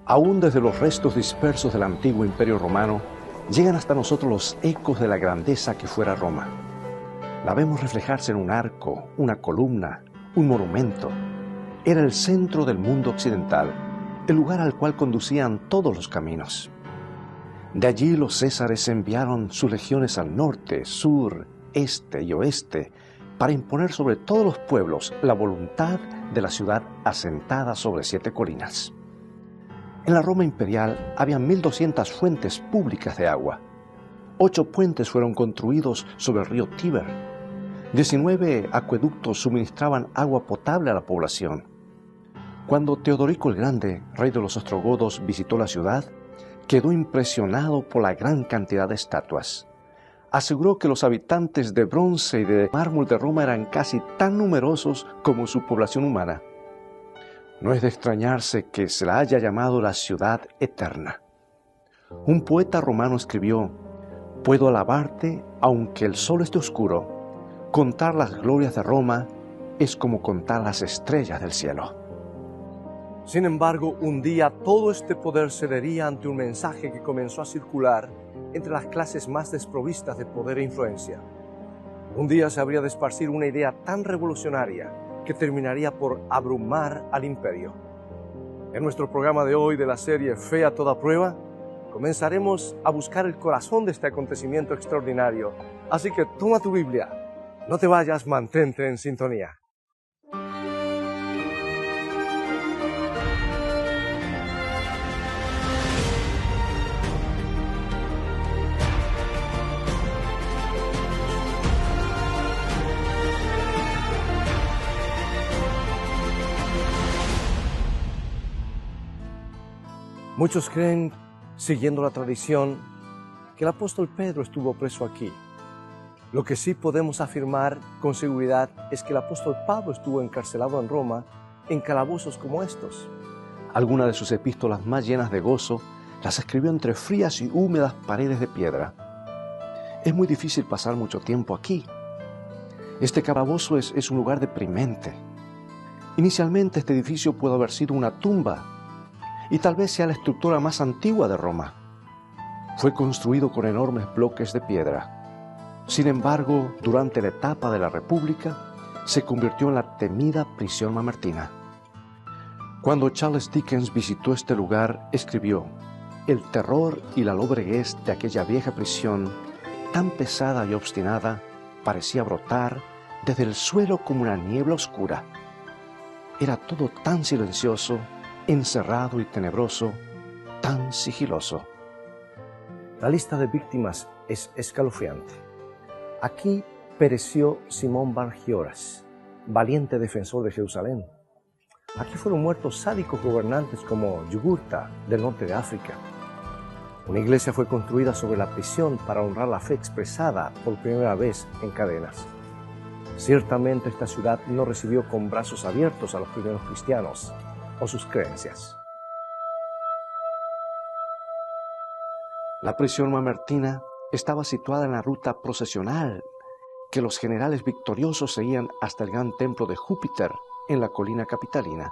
Aún desde los restos dispersos del antiguo imperio romano, llegan hasta nosotros los ecos de la grandeza que fuera Roma. La vemos reflejarse en un arco, una columna, un monumento. Era el centro del mundo occidental, el lugar al cual conducían todos los caminos. De allí los césares enviaron sus legiones al norte, sur, este y oeste, para imponer sobre todos los pueblos la voluntad de la ciudad asentada sobre 7 colinas. En la Roma imperial había 1.200 fuentes públicas de agua. 8 puentes fueron construidos sobre el río Tíber. 19 acueductos suministraban agua potable a la población. Cuando Teodorico el Grande, rey de los ostrogodos, visitó la ciudad, quedó impresionado por la gran cantidad de estatuas. Aseguró que los habitantes de bronce y de mármol de Roma eran casi tan numerosos como su población humana. No es de extrañarse que se la haya llamado la ciudad eterna. Un poeta romano escribió: «Puedo alabarte aunque el sol esté oscuro. Contar las glorias de Roma es como contar las estrellas del cielo». Sin embargo, un día todo este poder cedería ante un mensaje que comenzó a circular entre las clases más desprovistas de poder e influencia. Un día se habría de esparcir una idea tan revolucionaria que terminaría por abrumar al imperio. En nuestro programa de hoy de la serie Fe a toda prueba, comenzaremos a buscar el corazón de este acontecimiento extraordinario. Así que toma tu Biblia, no te vayas, mantente en sintonía. Muchos creen, siguiendo la tradición, que el apóstol Pedro estuvo preso aquí. Lo que sí podemos afirmar con seguridad es que el apóstol Pablo estuvo encarcelado en Roma en calabozos como estos. Algunas de sus epístolas más llenas de gozo las escribió entre frías y húmedas paredes de piedra. Es muy difícil pasar mucho tiempo aquí. Este calabozo es un lugar deprimente. Inicialmente este edificio pudo haber sido una tumba, y tal vez sea la estructura más antigua de Roma. Fue construido con enormes bloques de piedra. Sin embargo, durante la etapa de la República, se convirtió en la temida prisión mamertina. Cuando Charles Dickens visitó este lugar, escribió: «El terror y la lobreguez de aquella vieja prisión, tan pesada y obstinada, parecía brotar desde el suelo como una niebla oscura. Era todo tan silencioso, encerrado y tenebroso, tan sigiloso». La lista de víctimas es escalofriante. Aquí pereció Simón Bar Gioras, valiente defensor de Jerusalén. Aquí fueron muertos sádicos gobernantes como Yugurta, del norte de África. Una iglesia fue construida sobre la prisión para honrar la fe expresada por primera vez en cadenas. Ciertamente esta ciudad no recibió con brazos abiertos a los primeros cristianos o sus creencias. La prisión mamertina estaba situada en la ruta procesional que los generales victoriosos seguían hasta el gran templo de Júpiter en la colina capitalina.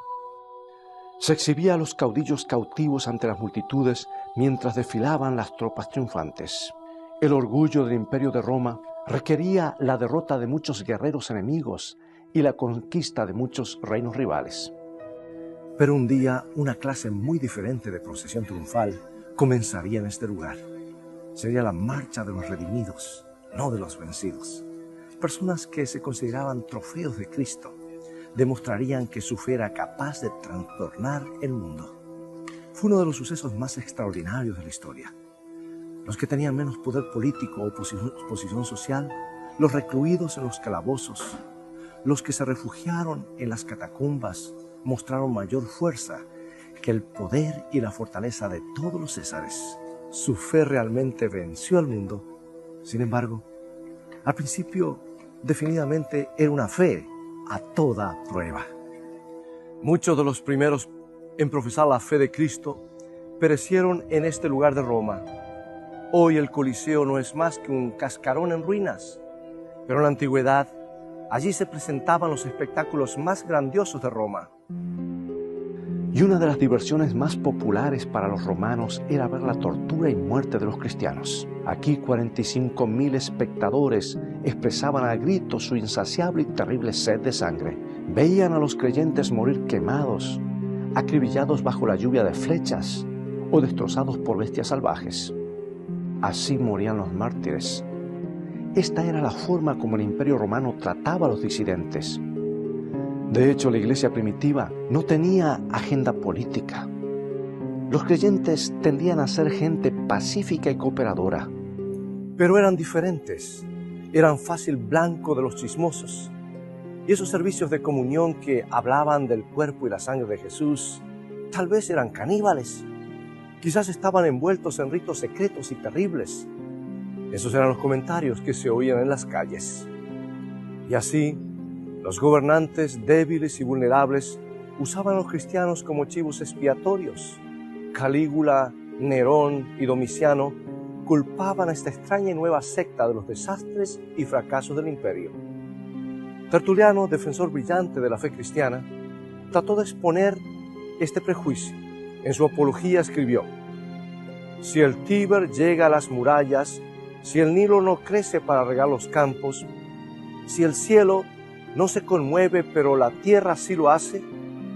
Se exhibía a los caudillos cautivos ante las multitudes mientras desfilaban las tropas triunfantes. El orgullo del imperio de Roma requería la derrota de muchos guerreros enemigos y la conquista de muchos reinos rivales. Pero un día, una clase muy diferente de procesión triunfal comenzaría en este lugar. Sería la marcha de los redimidos, no de los vencidos. Personas que se consideraban trofeos de Cristo demostrarían que su fe era capaz de trastornar el mundo. Fue uno de los sucesos más extraordinarios de la historia. Los que tenían menos poder político o posición social, los recluidos en los calabozos, los que se refugiaron en las catacumbas, mostraron mayor fuerza que el poder y la fortaleza de todos los césares. Su fe realmente venció al mundo. Sin embargo, al principio, definitivamente era una fe a toda prueba. Muchos de los primeros en profesar la fe de Cristo perecieron en este lugar de Roma. Hoy el Coliseo no es más que un cascarón en ruinas, pero en la antigüedad allí se presentaban los espectáculos más grandiosos de Roma. Y una de las diversiones más populares para los romanos era ver la tortura y muerte de los cristianos. Aquí 45.000 espectadores expresaban a gritos su insaciable y terrible sed de sangre. Veían a los creyentes morir quemados, acribillados bajo la lluvia de flechas o destrozados por bestias salvajes. Así morían los mártires. Esta era la forma como el Imperio Romano trataba a los disidentes. De hecho, la iglesia primitiva no tenía agenda política. Los creyentes tendían a ser gente pacífica y cooperadora. Pero eran diferentes, eran fácil blanco de los chismosos. Y esos servicios de comunión que hablaban del cuerpo y la sangre de Jesús, tal vez eran caníbales. Quizás estaban envueltos en ritos secretos y terribles. Esos eran los comentarios que se oían en las calles. Y así, los gobernantes débiles y vulnerables usaban a los cristianos como chivos expiatorios. Calígula, Nerón y Domiciano culpaban a esta extraña y nueva secta de los desastres y fracasos del imperio. Tertuliano, defensor brillante de la fe cristiana, trató de exponer este prejuicio. En su apología escribió: si el Tíber llega a las murallas, si el Nilo no crece para regar los campos, si el cielo no se conmueve, pero la tierra sí lo hace,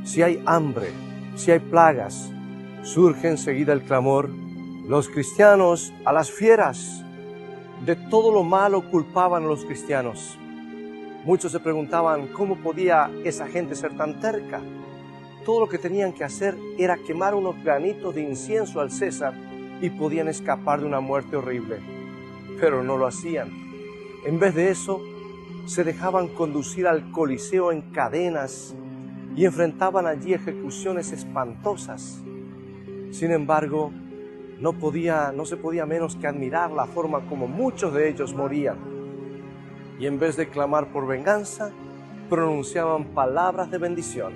si hay hambre, si hay plagas, surge enseguida el clamor, los cristianos a las fieras. De todo lo malo culpaban a los cristianos. Muchos se preguntaban cómo podía esa gente ser tan terca. Todo lo que tenían que hacer era quemar unos granitos de incienso al César y podían escapar de una muerte horrible. Pero no lo hacían. En vez de eso, se dejaban conducir al Coliseo en cadenas y enfrentaban allí ejecuciones espantosas. Sin embargo, no se podía menos que admirar la forma como muchos de ellos morían. Y en vez de clamar por venganza, pronunciaban palabras de bendición.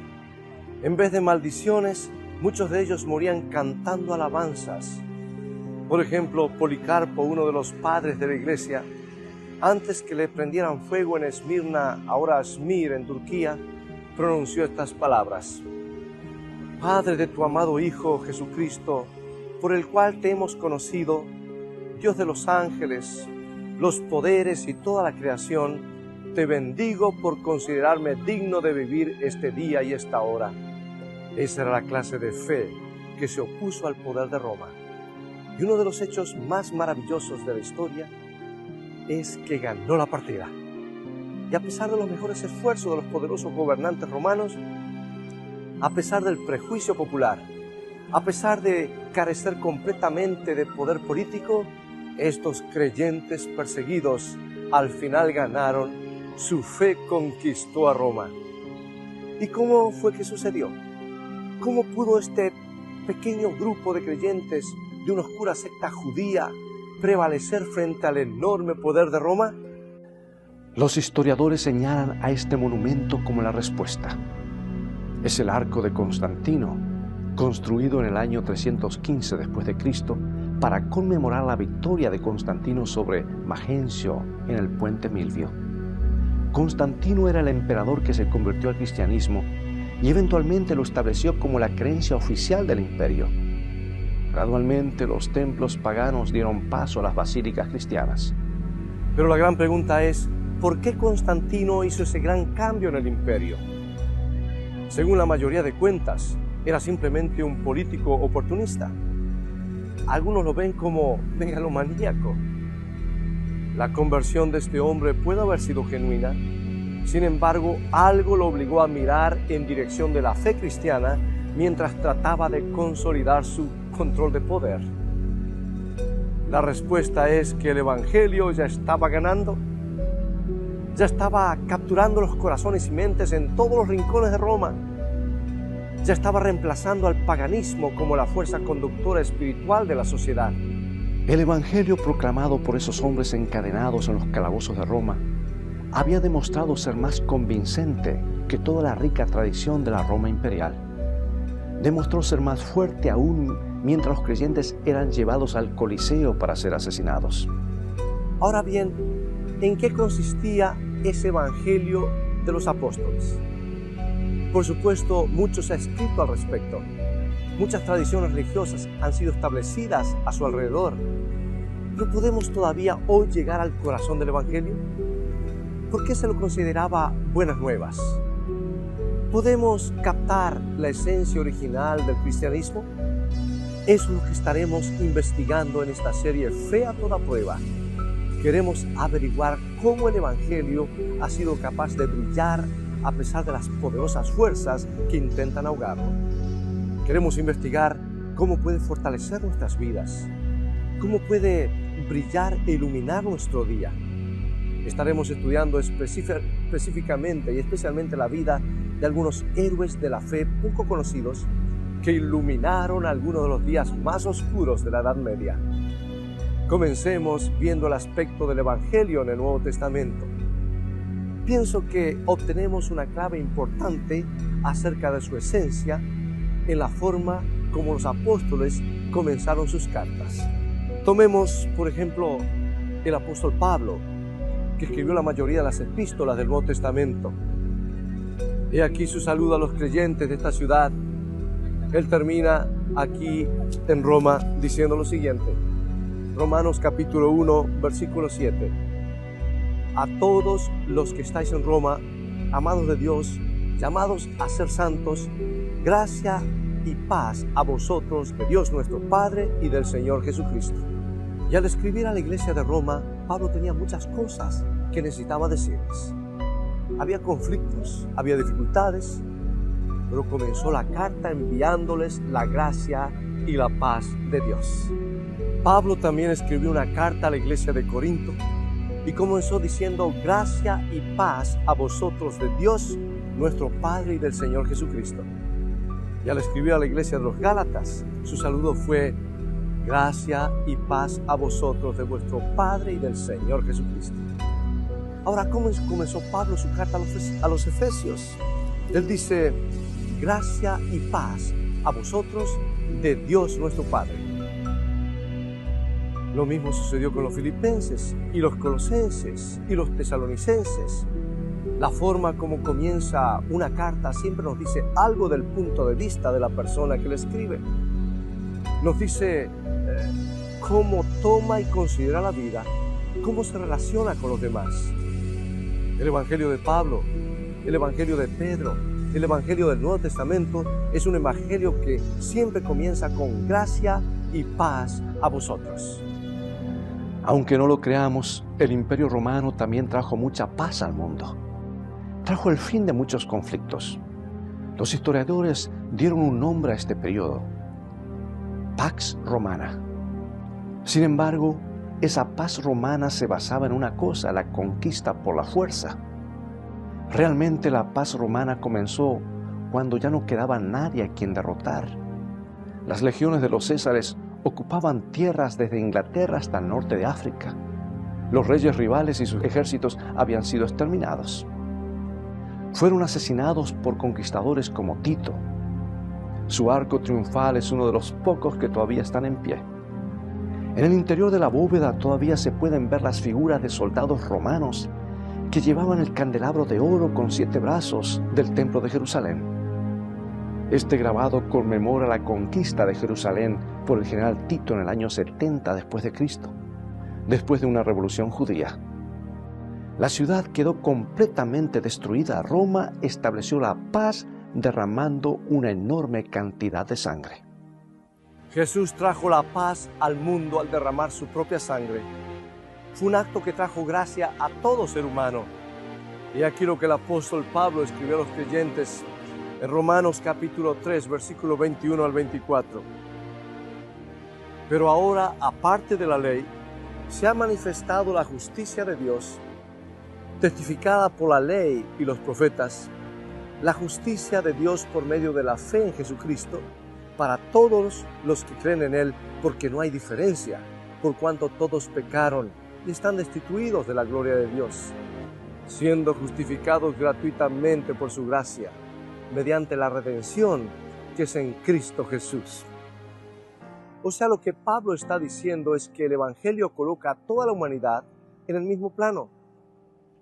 En vez de maldiciones, muchos de ellos morían cantando alabanzas. Por ejemplo, Policarpo, uno de los padres de la iglesia, antes que le prendieran fuego en Esmirna, ahora Izmir en Turquía, pronunció estas palabras: Padre de tu amado Hijo Jesucristo, por el cual te hemos conocido, Dios de los ángeles, los poderes y toda la creación, te bendigo por considerarme digno de vivir este día y esta hora. Esa era la clase de fe que se opuso al poder de Roma. Y uno de los hechos más maravillosos de la historia es que ganó la partida. Y a pesar de los mejores esfuerzos de los poderosos gobernantes romanos, a pesar del prejuicio popular, a pesar de carecer completamente de poder político, estos creyentes perseguidos al final ganaron. Su fe conquistó a Roma. ¿Y cómo fue que sucedió? ¿Cómo pudo este pequeño grupo de creyentes de una oscura secta judía prevalecer frente al enorme poder de Roma? Los historiadores señalan a este monumento como la respuesta. Es el arco de Constantino, construido en el año 315 después de Cristo para conmemorar la victoria de Constantino sobre Magencio en el puente Milvio. Constantino era el emperador que se convirtió al cristianismo y eventualmente lo estableció como la creencia oficial del imperio. Gradualmente los templos paganos dieron paso a las basílicas cristianas. Pero la gran pregunta es, ¿por qué Constantino hizo ese gran cambio en el imperio? Según la mayoría de cuentas, era simplemente un político oportunista. Algunos lo ven como megalomaníaco. La conversión de este hombre puede haber sido genuina. Sin embargo, algo lo obligó a mirar en dirección de la fe cristiana mientras trataba de consolidar su control de poder. La respuesta es que el Evangelio ya estaba ganando, ya estaba capturando los corazones y mentes en todos los rincones de Roma, ya estaba reemplazando al paganismo como la fuerza conductora espiritual de la sociedad. El Evangelio proclamado por esos hombres encadenados en los calabozos de Roma había demostrado ser más convincente que toda la rica tradición de la Roma imperial. Demostró ser más fuerte aún mientras los creyentes eran llevados al Coliseo para ser asesinados. Ahora bien, ¿en qué consistía ese Evangelio de los apóstoles? Por supuesto, mucho se ha escrito al respecto. Muchas tradiciones religiosas han sido establecidas a su alrededor. ¿Pero podemos todavía hoy llegar al corazón del Evangelio? ¿Por qué se lo consideraba buenas nuevas? ¿Podemos captar la esencia original del cristianismo? Eso es lo que estaremos investigando en esta serie Fe a toda prueba. Queremos averiguar cómo el Evangelio ha sido capaz de brillar a pesar de las poderosas fuerzas que intentan ahogarlo. Queremos investigar cómo puede fortalecer nuestras vidas, cómo puede brillar e iluminar nuestro día. Estaremos estudiando específicamente y especialmente la vida de algunos héroes de la fe poco conocidos que iluminaron algunos de los días más oscuros de la Edad Media. Comencemos viendo el aspecto del Evangelio en el Nuevo Testamento. Pienso que obtenemos una clave importante acerca de su esencia en la forma como los apóstoles comenzaron sus cartas. Tomemos, por ejemplo, el apóstol Pablo, que escribió la mayoría de las epístolas del Nuevo Testamento. He aquí su saludo a los creyentes de esta ciudad. Él termina aquí en Roma diciendo lo siguiente. Romanos capítulo 1, versículo 7. A todos los que estáis en Roma, amados de Dios, llamados a ser santos, gracia y paz a vosotros de Dios nuestro Padre y del Señor Jesucristo. Y al escribir a la iglesia de Roma, Pablo tenía muchas cosas que necesitaba decirles. Había conflictos, había dificultades, pero comenzó la carta enviándoles la gracia y la paz de Dios. Pablo también escribió una carta a la iglesia de Corinto y comenzó diciendo gracia y paz a vosotros de Dios, nuestro Padre y del Señor Jesucristo. Y al escribir a la iglesia de los Gálatas, su saludo fue gracia y paz a vosotros de vuestro Padre y del Señor Jesucristo. Ahora, ¿cómo comenzó Pablo su carta a los Efesios? Él dice, gracia y paz a vosotros de Dios nuestro Padre. Lo mismo sucedió con los filipenses y los colosenses y los tesalonicenses. La forma como comienza una carta siempre nos dice algo del punto de vista de la persona que la escribe. Nos dice cómo toma y considera la vida, cómo se relaciona con los demás. El Evangelio de Pablo, el Evangelio de Pedro, el Evangelio del Nuevo Testamento es un Evangelio que siempre comienza con gracia y paz a vosotros. Aunque no lo creamos, el Imperio Romano también trajo mucha paz al mundo. Trajo el fin de muchos conflictos. Los historiadores dieron un nombre a este periodo, Pax Romana. Sin embargo, esa paz romana se basaba en una cosa, la conquista por la fuerza. Realmente la paz romana comenzó cuando ya no quedaba nadie a quien derrotar. Las legiones de los Césares ocupaban tierras desde Inglaterra hasta el norte de África. Los reyes rivales y sus ejércitos habían sido exterminados. Fueron asesinados por conquistadores como Tito. Su arco triunfal es uno de los pocos que todavía están en pie. En el interior de la bóveda todavía se pueden ver las figuras de soldados romanos que llevaban el candelabro de oro con 7 brazos del templo de Jerusalén. Este grabado conmemora la conquista de Jerusalén por el general Tito en el año 70 después de Cristo, después de una revolución judía. La ciudad quedó completamente destruida. Roma estableció la paz derramando una enorme cantidad de sangre. Jesús trajo la paz al mundo al derramar su propia sangre. Fue un acto que trajo gracia a todo ser humano. Y aquí lo que el apóstol Pablo escribió a los creyentes en Romanos capítulo 3, versículo 21 al 24. Pero ahora, aparte de la ley, se ha manifestado la justicia de Dios, testificada por la ley y los profetas, la justicia de Dios por medio de la fe en Jesucristo, para todos los que creen en Él, porque no hay diferencia, por cuanto todos pecaron y están destituidos de la gloria de Dios, siendo justificados gratuitamente por su gracia, mediante la redención que es en Cristo Jesús. O sea, lo que Pablo está diciendo es que el Evangelio coloca a toda la humanidad en el mismo plano.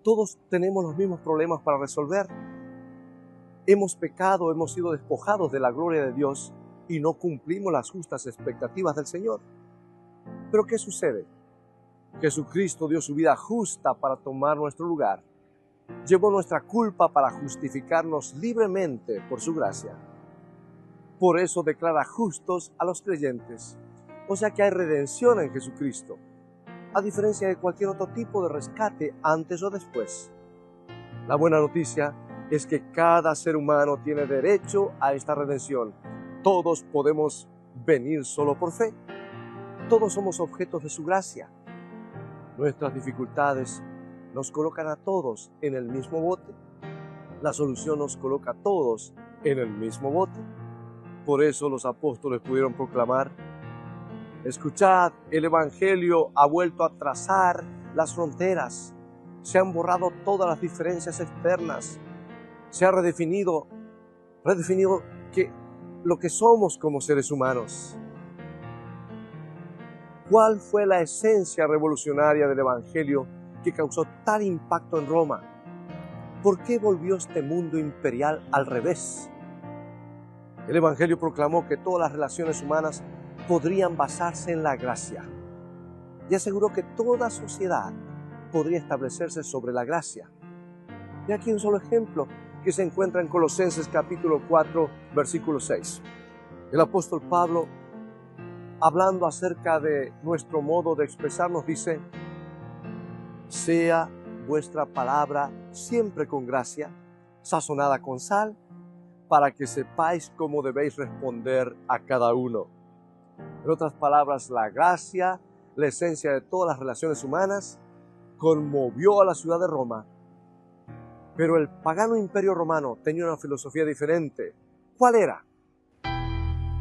Todos tenemos los mismos problemas para resolver. Hemos pecado, hemos sido despojados de la gloria de Dios y no cumplimos las justas expectativas del Señor. Pero ¿qué sucede? Jesucristo dio su vida justa para tomar nuestro lugar. Llevó nuestra culpa para justificarnos libremente por su gracia. Por eso declara justos a los creyentes. O sea que hay redención en Jesucristo, a diferencia de cualquier otro tipo de rescate antes o después. La buena noticia es que cada ser humano tiene derecho a esta redención. Todos podemos venir solo por fe. Todos somos objetos de su gracia. Nuestras dificultades nos colocan a todos en el mismo bote. La solución nos coloca a todos en el mismo bote. Por eso los apóstoles pudieron proclamar: escuchad, el Evangelio ha vuelto a trazar las fronteras. Se han borrado todas las diferencias externas. Se ha redefinido lo que somos como seres humanos. ¿Cuál fue la esencia revolucionaria del Evangelio que causó tal impacto en Roma? ¿Por qué volvió este mundo imperial al revés? El Evangelio proclamó que todas las relaciones humanas podrían basarse en la gracia y aseguró que toda sociedad podría establecerse sobre la gracia. Y aquí un solo ejemplo que se encuentra en Colosenses capítulo 4, versículo 6. El apóstol Pablo, hablando acerca de nuestro modo de expresarnos, dice: sea vuestra palabra siempre con gracia, sazonada con sal, para que sepáis cómo debéis responder a cada uno. En otras palabras, la gracia, la esencia de todas las relaciones humanas, conmovió a la ciudad de Roma. Pero el pagano imperio romano tenía una filosofía diferente. ¿Cuál era?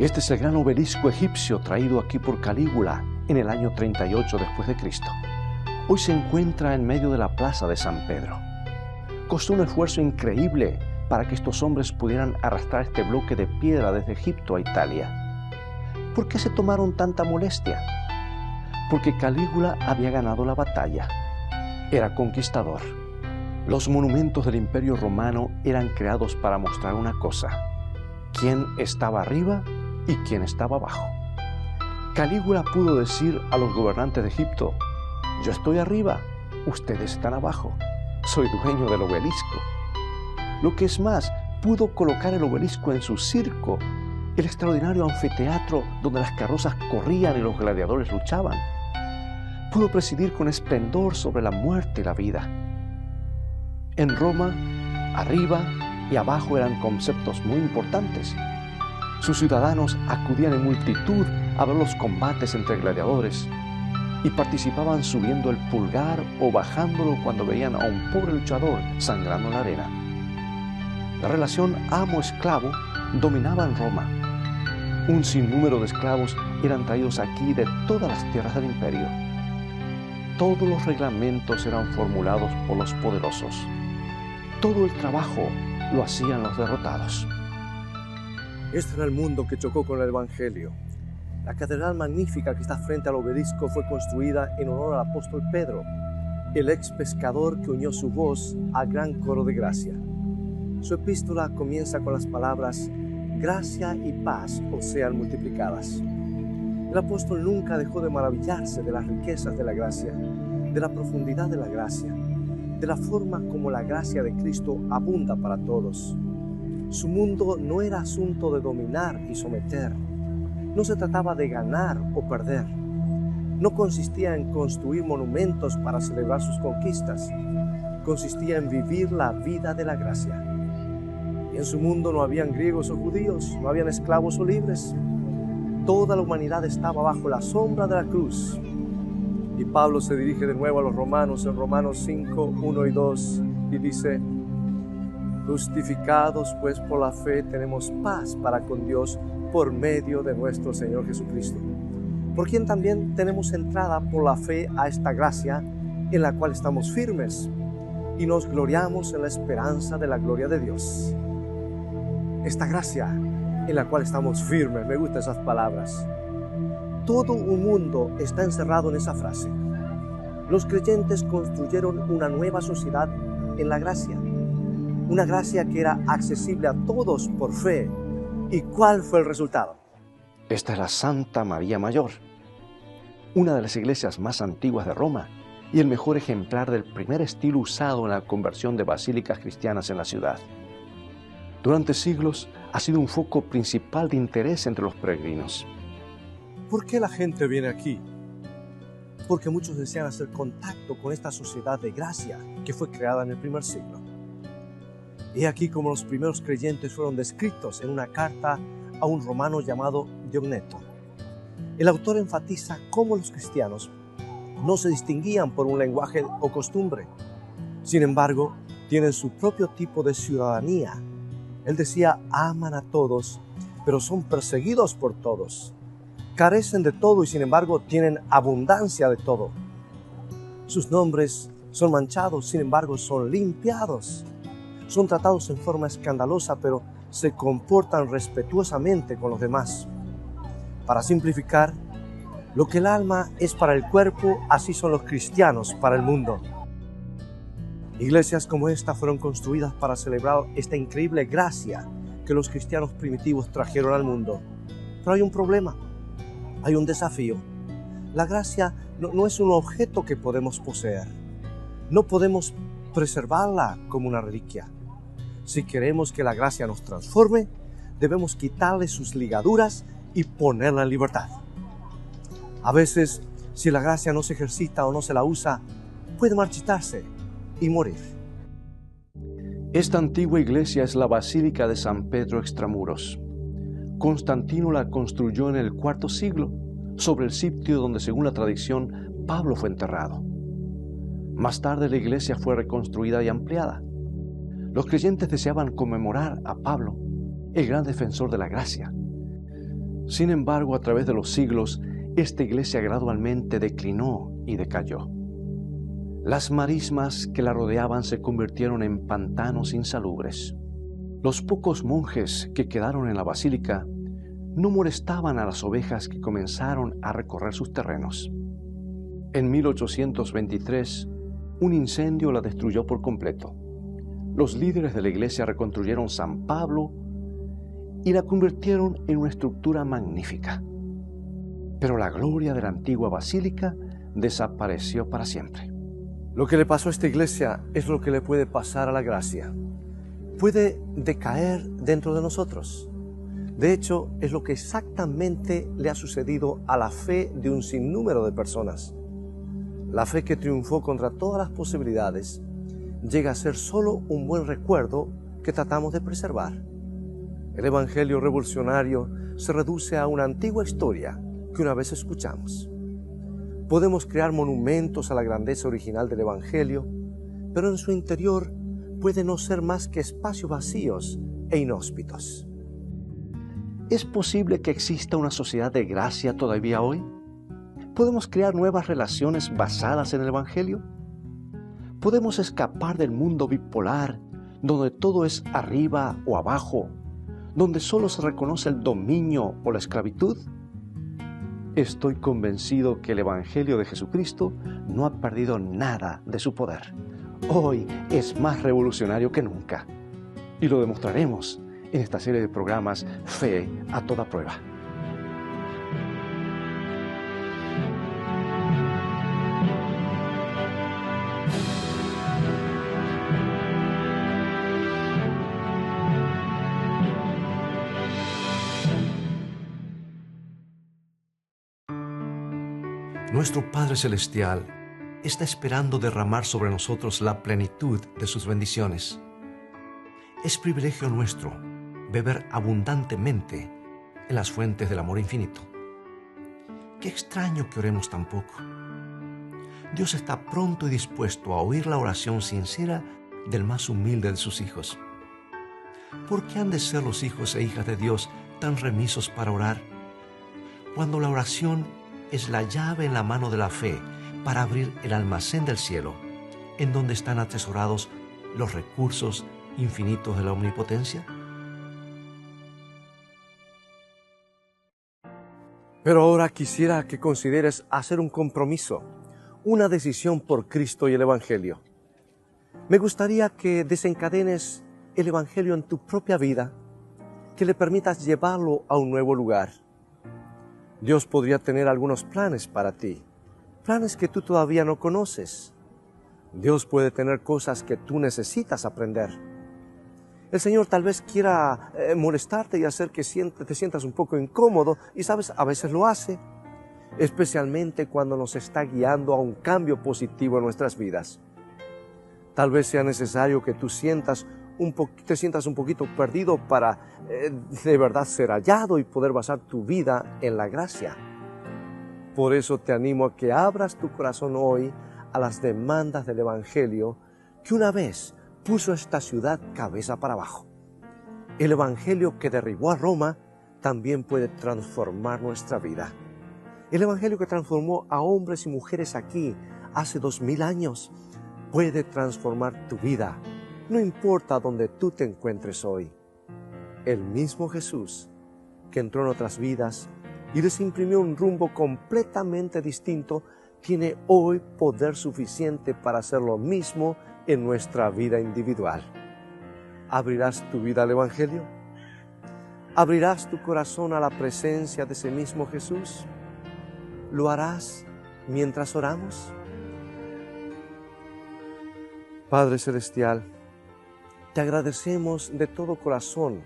Este es el gran obelisco egipcio traído aquí por Calígula en el año 38 después de Cristo. Hoy se encuentra en medio de la plaza de San Pedro. Costó un esfuerzo increíble para que estos hombres pudieran arrastrar este bloque de piedra desde Egipto a Italia. ¿Por qué se tomaron tanta molestia? Porque Calígula había ganado la batalla. Era conquistador. Los monumentos del Imperio Romano eran creados para mostrar una cosa: quién estaba arriba y quién estaba abajo. Calígula pudo decir a los gobernantes de Egipto: yo estoy arriba, ustedes están abajo, soy dueño del obelisco. Lo que es más, pudo colocar el obelisco en su circo, el extraordinario anfiteatro donde las carrozas corrían y los gladiadores luchaban. Pudo presidir con esplendor sobre la muerte y la vida. En Roma, arriba y abajo eran conceptos muy importantes. Sus ciudadanos acudían en multitud a ver los combates entre gladiadores y participaban subiendo el pulgar o bajándolo cuando veían a un pobre luchador sangrando en la arena. La relación amo-esclavo dominaba en Roma. Un sinnúmero de esclavos eran traídos aquí de todas las tierras del imperio. Todos los reglamentos eran formulados por los poderosos. Todo el trabajo lo hacían los derrotados. Este era el mundo que chocó con el Evangelio. La catedral magnífica que está frente al obelisco fue construida en honor al apóstol Pedro, el ex pescador que unió su voz al gran coro de gracia. Su epístola comienza con las palabras: gracia y paz os sean multiplicadas. El apóstol nunca dejó de maravillarse de las riquezas de la gracia, de la profundidad de la gracia, de la forma como la gracia de Cristo abunda para todos. Su mundo no era asunto de dominar y someter. No se trataba de ganar o perder. No consistía en construir monumentos para celebrar sus conquistas. Consistía en vivir la vida de la gracia. Y en su mundo no habían griegos o judíos, no habían esclavos o libres. Toda la humanidad estaba bajo la sombra de la cruz. Y Pablo se dirige de nuevo a los romanos en Romanos 5, 1 y 2 y dice: justificados pues por la fe tenemos paz para con Dios por medio de nuestro Señor Jesucristo, por quien también tenemos entrada por la fe a esta gracia en la cual estamos firmes y nos gloriamos en la esperanza de la gloria de Dios. Esta gracia en la cual estamos firmes, me gustan esas palabras. Todo un mundo está encerrado en esa frase. Los creyentes construyeron una nueva sociedad en la gracia. una gracia que era accesible a todos por fe. ¿Y cuál fue el resultado? Esta es la Santa María Mayor, una de las iglesias más antiguas de Roma y el mejor ejemplar del primer estilo usado en la conversión de basílicas cristianas en la ciudad. Durante siglos ha sido un foco principal de interés entre los peregrinos. ¿Por qué la gente viene aquí? Porque muchos desean hacer contacto con esta sociedad de gracia que fue creada en el primer siglo. Y aquí como los primeros creyentes fueron descritos en una carta a un romano llamado Diogneto. El autor enfatiza cómo los cristianos no se distinguían por un lenguaje o costumbre. Sin embargo, tienen su propio tipo de ciudadanía. Él decía, aman a todos, pero son perseguidos por todos. Carecen de todo y sin embargo tienen abundancia de todo. Sus nombres son manchados, sin embargo son limpiados. Son tratados en forma escandalosa, pero se comportan respetuosamente con los demás. Para simplificar, lo que el alma es para el cuerpo, así son los cristianos para el mundo. Iglesias como esta fueron construidas para celebrar esta increíble gracia que los cristianos primitivos trajeron al mundo. Pero hay un problema, hay un desafío. La gracia no es un objeto que podemos poseer. No podemos preservarla como una reliquia. Si queremos que la gracia nos transforme, debemos quitarle sus ligaduras y ponerla en libertad. A veces, si la gracia no se ejercita o no se la usa, puede marchitarse y morir. Esta antigua iglesia es la Basílica de San Pedro Extramuros. Constantino la construyó en el IV siglo, sobre el sitio donde, según la tradición, Pablo fue enterrado. Más tarde la iglesia fue reconstruida y ampliada. Los creyentes deseaban conmemorar a Pablo, el gran defensor de la gracia. Sin embargo, a través de los siglos, esta iglesia gradualmente declinó y decayó. Las marismas que la rodeaban se convirtieron en pantanos insalubres. Los pocos monjes que quedaron en la basílica no molestaban a las ovejas que comenzaron a recorrer sus terrenos. En 1823, un incendio la destruyó por completo. Los líderes de la iglesia reconstruyeron San Pablo y la convirtieron en una estructura magnífica. Pero la gloria de la antigua basílica desapareció para siempre. Lo que le pasó a esta iglesia es lo que le puede pasar a la gracia. Puede decaer dentro de nosotros. De hecho, es lo que exactamente le ha sucedido a la fe de un sinnúmero de personas. La fe que triunfó contra todas las posibilidades llega a ser solo un buen recuerdo que tratamos de preservar. El evangelio revolucionario se reduce a una antigua historia que una vez escuchamos. Podemos crear monumentos a la grandeza original del evangelio, pero en su interior puede no ser más que espacios vacíos e inhóspitos. ¿Es posible que exista una sociedad de gracia todavía hoy? ¿Podemos crear nuevas relaciones basadas en el evangelio? ¿Podemos escapar del mundo bipolar, donde todo es arriba o abajo, donde solo se reconoce el dominio o la esclavitud? Estoy convencido que el Evangelio de Jesucristo no ha perdido nada de su poder. Hoy es más revolucionario que nunca. Y lo demostraremos en esta serie de programas Fe a toda prueba. Nuestro Padre Celestial está esperando derramar sobre nosotros la plenitud de sus bendiciones. Es privilegio nuestro beber abundantemente en las fuentes del amor infinito. Qué extraño que oremos tan poco. Dios está pronto y dispuesto a oír la oración sincera del más humilde de sus hijos. ¿Por qué han de ser los hijos e hijas de Dios tan remisos para orar? Cuando la oración es la llave en la mano de la fe para abrir el almacén del cielo, en donde están atesorados los recursos infinitos de la omnipotencia. Pero ahora quisiera que consideres hacer un compromiso, una decisión por Cristo y el Evangelio. Me gustaría que desencadenes el Evangelio en tu propia vida, que le permitas llevarlo a un nuevo lugar. Dios podría tener algunos planes para ti, planes que tú todavía no conoces. Dios puede tener cosas que tú necesitas aprender. El Señor tal vez quiera molestarte y hacer que te sientas un poco incómodo, y sabes, a veces lo hace, especialmente cuando nos está guiando a un cambio positivo en nuestras vidas. Tal vez sea necesario que tú te sientas un poquito perdido para de verdad ser hallado y poder basar tu vida en la gracia. Por eso te animo a que abras tu corazón hoy a las demandas del Evangelio que una vez puso esta ciudad cabeza para abajo. El Evangelio que derribó a Roma también puede transformar nuestra vida. El Evangelio que transformó a hombres y mujeres aquí hace 2000 años puede transformar tu vida, no importa dónde tú te encuentres hoy. El mismo Jesús que entró en otras vidas y les imprimió un rumbo completamente distinto, tiene hoy poder suficiente para hacer lo mismo en nuestra vida individual. ¿Abrirás tu vida al Evangelio? ¿Abrirás tu corazón a la presencia de ese mismo Jesús? ¿Lo harás mientras oramos? Padre Celestial, te agradecemos de todo corazón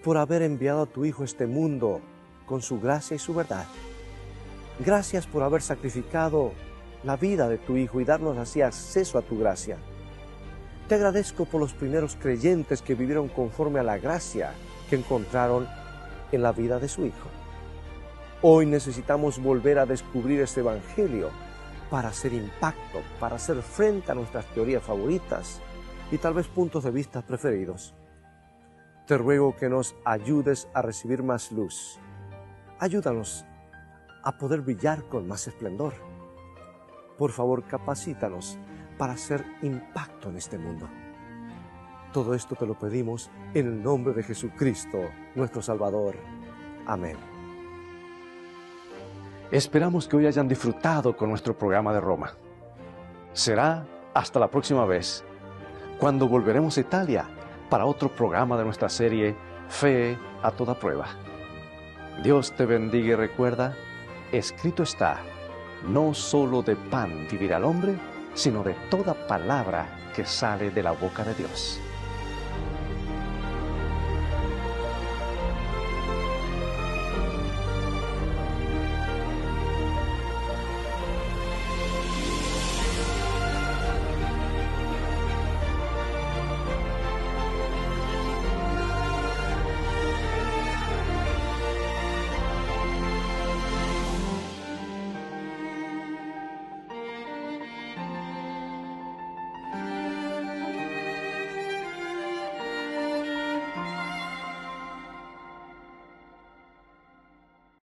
por haber enviado a tu Hijo a este mundo con su gracia y su verdad. Gracias por haber sacrificado la vida de tu Hijo y darnos así acceso a tu gracia. Te agradezco por los primeros creyentes que vivieron conforme a la gracia que encontraron en la vida de su Hijo. Hoy necesitamos volver a descubrir este Evangelio para hacer impacto, para hacer frente a nuestras teorías favoritas y tal vez puntos de vista preferidos. Te ruego que nos ayudes a recibir más luz. Ayúdanos a poder brillar con más esplendor. Por favor, capacítanos para hacer impacto en este mundo. Todo esto te lo pedimos en el nombre de Jesucristo, nuestro Salvador. Amén. Esperamos que hoy hayan disfrutado con nuestro programa de Roma. Será hasta la próxima vez, cuando volveremos a Italia para otro programa de nuestra serie Fe a toda prueba. Dios te bendiga y recuerda, escrito está, no solo de pan vivirá el hombre, sino de toda palabra que sale de la boca de Dios.